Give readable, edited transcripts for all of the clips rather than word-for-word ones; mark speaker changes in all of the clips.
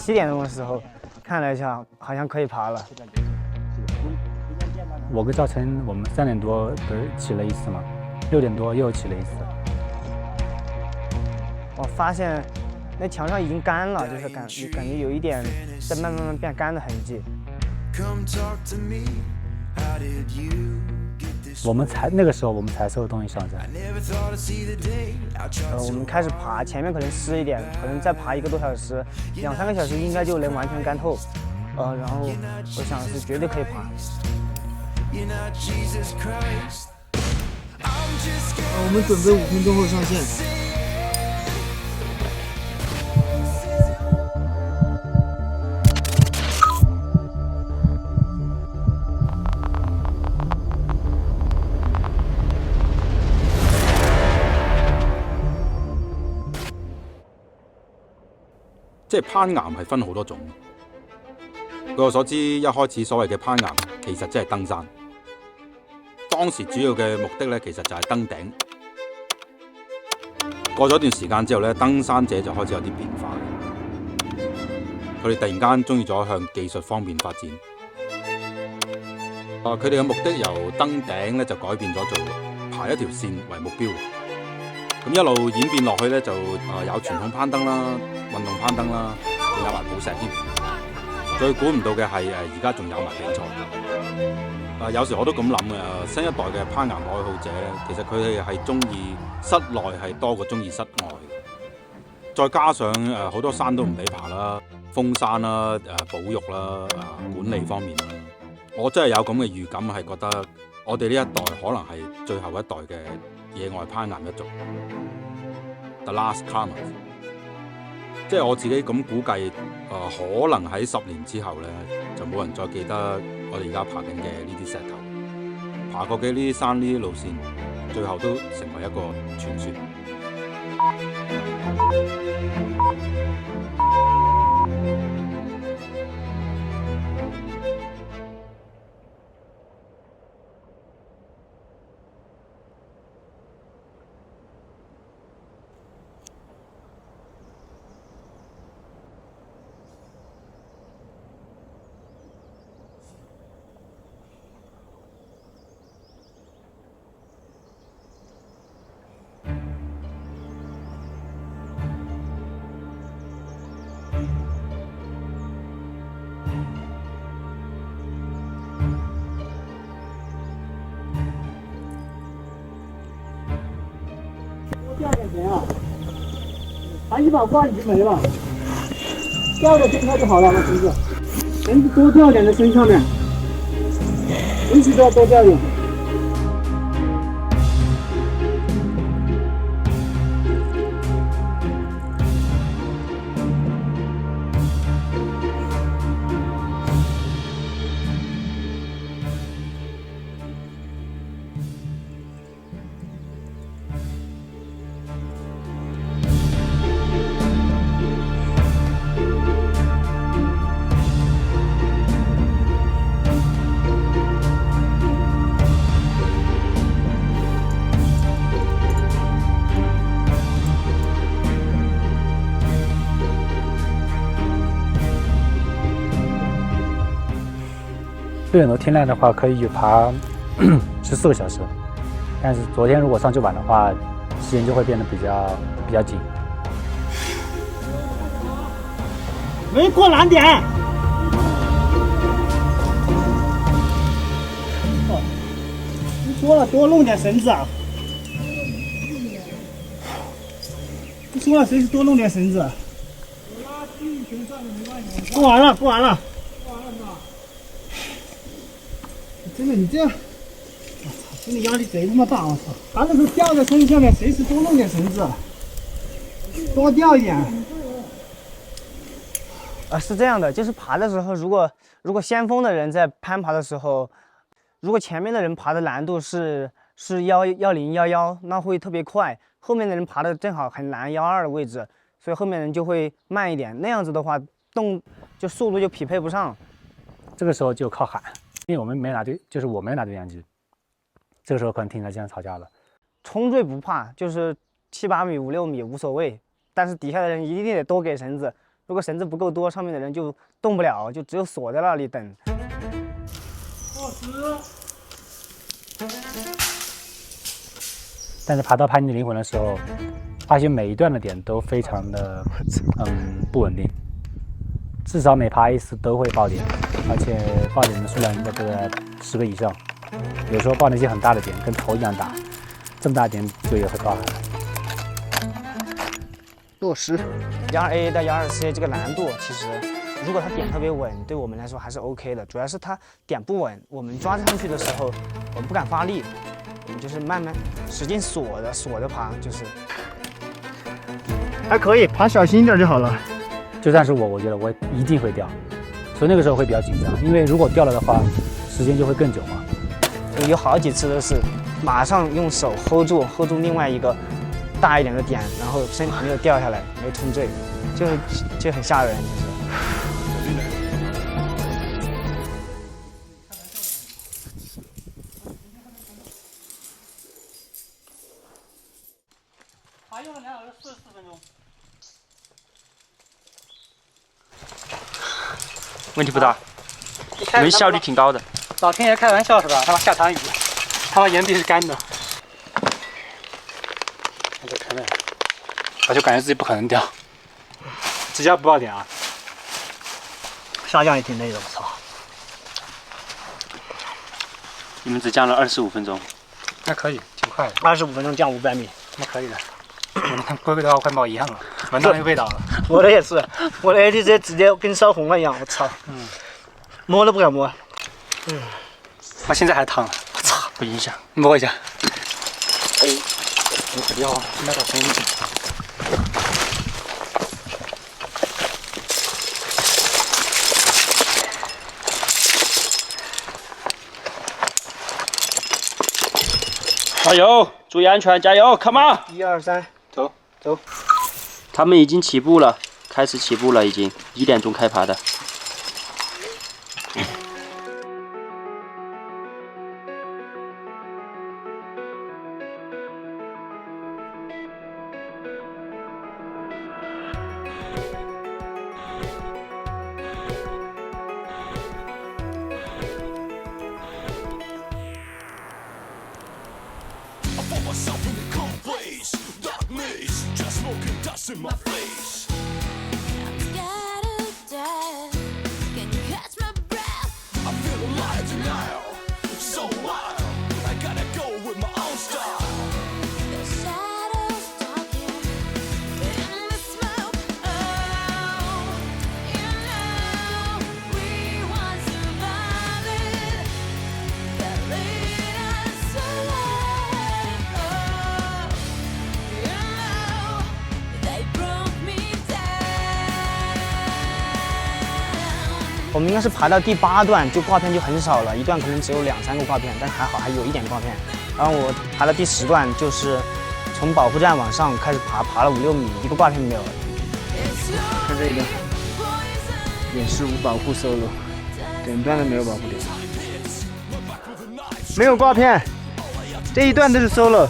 Speaker 1: 7点钟的时候，看了一下，好像可以爬了。
Speaker 2: 我跟赵晨，我们3点多不是起了一次吗？6点多又起了一次。
Speaker 1: 我发现那墙上已经干了，就是感觉有一点在慢慢变干的痕迹。
Speaker 2: 那个时候我们才所有东西上山。
Speaker 1: 我们开始爬，前面可能湿一点，可能再爬1个多小时，2、3个小时应该就能完全干透。然后我想是绝对可以爬。
Speaker 3: 我们准备5分钟后上线。
Speaker 4: 即係攀岩係分好多種。據我所知，一開始所謂嘅攀岩其實即係登山。當時主要嘅目的咧，其實就係登頂。過咗段時間之後咧，登山者就開始有啲變化。佢哋突然間中意咗向技術方面發展。佢哋嘅目的由登頂咧就改變咗做爬一條線為目標。咁一路演變落去咧，就有傳統攀登啦、運動攀登啦，仲有埋抱石添。最估唔到嘅係而家仲有埋比賽。有時我都咁諗嘅，新一代嘅攀岩愛好者咧，其實佢哋係中意室內係多過中意室外。再加上好多山都唔俾爬啦，封山啦、保育啦、管理方面啦，我真係有咁嘅預感，係覺得我哋呢一代可能係最後一代嘅野外攀岩一族 ，The Last Climbers。即係我自己咁估計，可能喺10年之後咧，就冇人再記得我哋而家爬緊嘅呢啲石頭，爬過嘅呢啲山呢啲路線，最後都成為一個傳說。
Speaker 3: 掉点绳啊，把一把挂你就没了，吊着伸开就好了，把绳子多吊点在身上面，随时都要多吊点。
Speaker 2: 6点多天亮的话，可以去爬14个小时。但是昨天如果上去晚的话，时间就会变得比较紧。
Speaker 3: 没过蓝点。你说了多弄点绳子啊！你说了随时多弄点绳子。过完了，过完了。真的，你这样，我操，心理压力贼他妈大！我操，爬的时候吊在身上面，随时多弄点绳子，多吊一点。
Speaker 1: 是这样的，就是爬的时候，如果先锋的人在攀爬的时候，如果前面的人爬的难度是10、11，那会特别快，后面的人爬的正好很难12的位置，所以后面人就会慢一点。那样子的话，速度就匹配不上。
Speaker 2: 这个时候就靠喊。因为我们没拿对，就是我没拿对讲机，这个时候可能听着这样吵架了。
Speaker 1: 冲坠不怕，就是7、8米、5、6米无所谓，但是底下的人一定得多给绳子，如果绳子不够多，上面的人就动不了，就只有锁在那里等。
Speaker 2: 但是爬到攀岩灵魂的时候，发现每一段的点都非常的不稳定，至少每爬一次都会爆点，而且爆点的数量应该都在10个以上。有时候爆那些很大的点，跟头一样大，这么大点就也会爆下来。
Speaker 1: 落实1.2A 到1.2C 这个难度，其实如果它点特别稳，对我们来说还是 OK 的。主要是它点不稳，我们抓上去的时候，我们不敢发力，我们就是慢慢使劲锁着爬，就是还可以，爬小心一点就好了。
Speaker 2: 就算是我觉得我一定会掉，所以那个时候会比较紧张，因为如果掉了的话，时间就会更久嘛。
Speaker 1: 有好几次都是马上用手 hold 住另外一个大一点的点，然后身体没有掉下来，没有冲坠，就很吓人，就是。
Speaker 3: 爬用了2小时44分钟。
Speaker 5: 问题不大，你们效率挺高的。
Speaker 3: 老天爷开玩笑是吧？他妈下场雨，他妈岩壁是干的。
Speaker 2: 我就看那，我就感觉自己不可能掉，只要不爆点啊。
Speaker 3: 下降也挺累的，我操！
Speaker 5: 你们只降了25分钟，
Speaker 2: 那可以，挺快的，
Speaker 3: 25分钟降500米，
Speaker 2: 那可以的。我看龟的话快跟我一样了，闻到那个味道了。
Speaker 3: 我的也是，我的 ATC 直接跟烧红了一样，我操！摸都不敢摸。
Speaker 2: 我现在还烫了，
Speaker 5: 我操，不影响。
Speaker 2: 摸一下。
Speaker 5: 哎，你不要那个声音。加油，注意安全，加油 ，Come on！
Speaker 3: 1、2、3，走。
Speaker 5: 他们已经起步了，开始起步了，已经1点钟开爬的。
Speaker 1: 我们应该是爬到第8段，就挂片就很少了，一段可能只有2、3个挂片，但还好还有一点挂片。然后我爬到第10段，就是从保护站往上开始爬了5、6米，一个挂片没有。看这一段，也是无保护 solo， 整段都没有保护点，没有挂片，这一段都是 solo，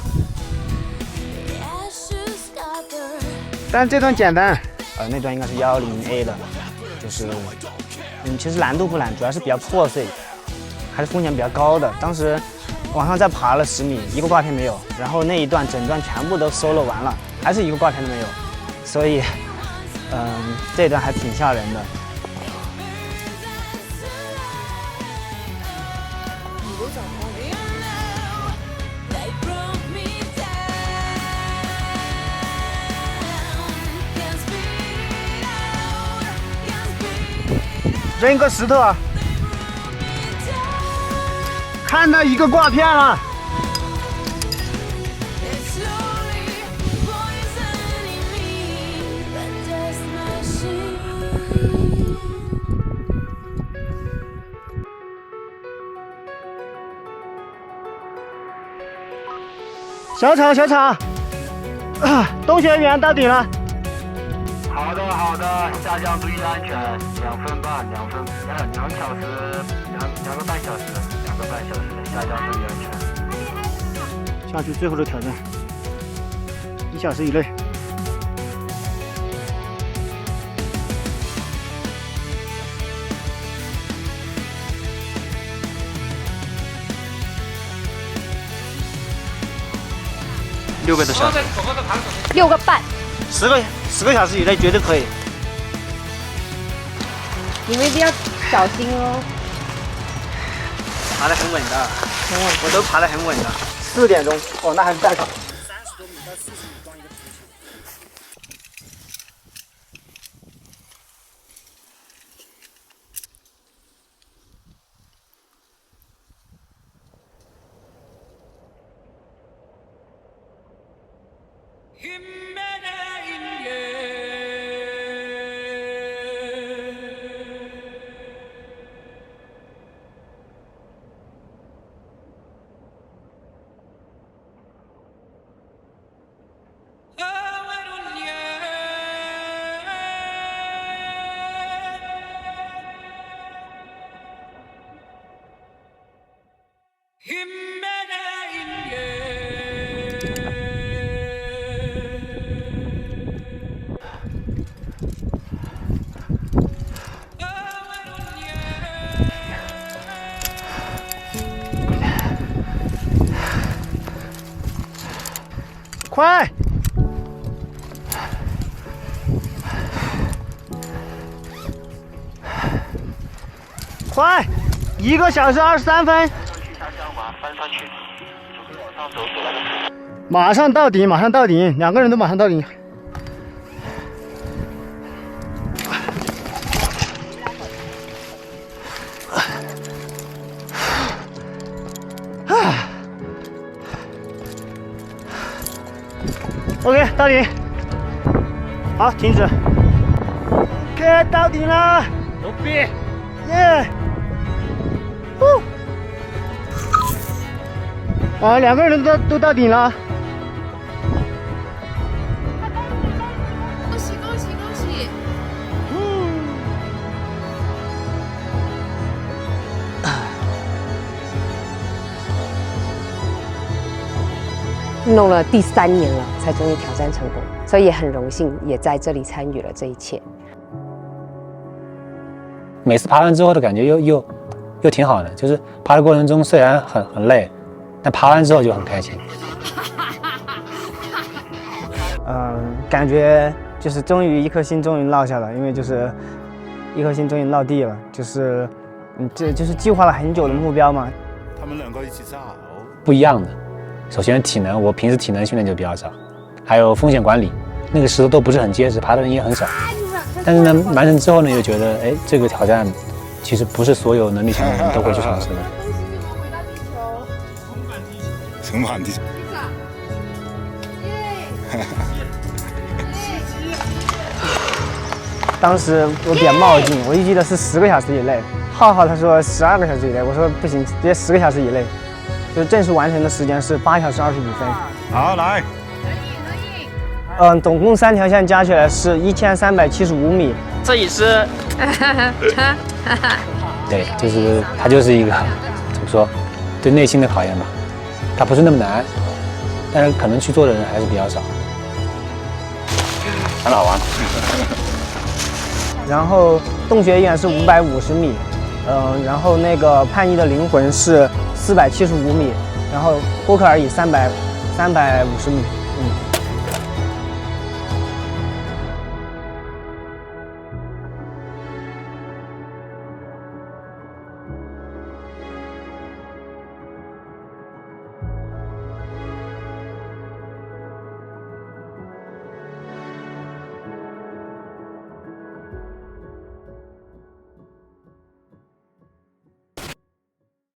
Speaker 1: 但这段简单。那段应该是110A 的，就是。其实难度不难，主要是比较破碎，还是风险比较高的。当时往上再爬了10米，一个挂片没有，然后那一段整段全部都 solo 完了，还是一个挂片都没有，所以，这段还挺吓人的。扔个石头啊！看到一个挂片了。小场，东学园到顶了。
Speaker 6: 好的，下降注意安全，2分半，2小时，2个半小时，下降注意安全。
Speaker 3: 下去最后的挑战，1小时以内。
Speaker 5: 6个多小时。
Speaker 7: 6个半。
Speaker 1: 10个小时以内绝对可以。
Speaker 7: 你们一定要小心哦。
Speaker 1: 爬得很稳的，很稳，我都爬得很稳的。4点钟，哦，那还是在考。30多米到40米装一个浮球。快！快！1个小时23分。马上到顶，马上到顶，2个人都马上到顶。OK， 到顶。好，停止。OK， 到顶了。牛逼！耶！啊，2个人都到顶了。
Speaker 7: 恭喜恭喜恭喜！弄了第3年了，才终于挑战成功，所以也很荣幸，也在这里参与了这一切。
Speaker 2: 每次爬完之后的感觉又挺好的，就是爬的过程中虽然很累，但爬完之后就很开心。
Speaker 1: 感觉就是终于一颗心终于落下了，因为就是一颗心终于落地了，就是这就是计划了很久的目标嘛。
Speaker 8: 他们2个一起找。
Speaker 2: 不一样的，首先体能，我平时体能训练就比较少，还有风险管理，那个石头都不是很结实，爬的人也很少。但是呢，完成之后呢，又觉得，哎，这个挑战其实不是所有能力强的人都会去尝试的。
Speaker 8: 重返地球。
Speaker 1: 当时我比较冒进，我预计的是10个小时以内。浩浩他说12个小时以内，我说不行，直接10个小时以内。就正式完成的时间是8小时25分。
Speaker 8: 好，来。
Speaker 1: 总共3条线加起来是1375米。
Speaker 5: 这也是。
Speaker 2: 对，就是它就是一个怎么说，对内心的考验吧。它不是那么难，但是可能去做的人还是比较少。
Speaker 8: 很好玩。
Speaker 1: 然后洞穴远是550米，然后那个叛逆的灵魂是475米，然后波克尔以350米。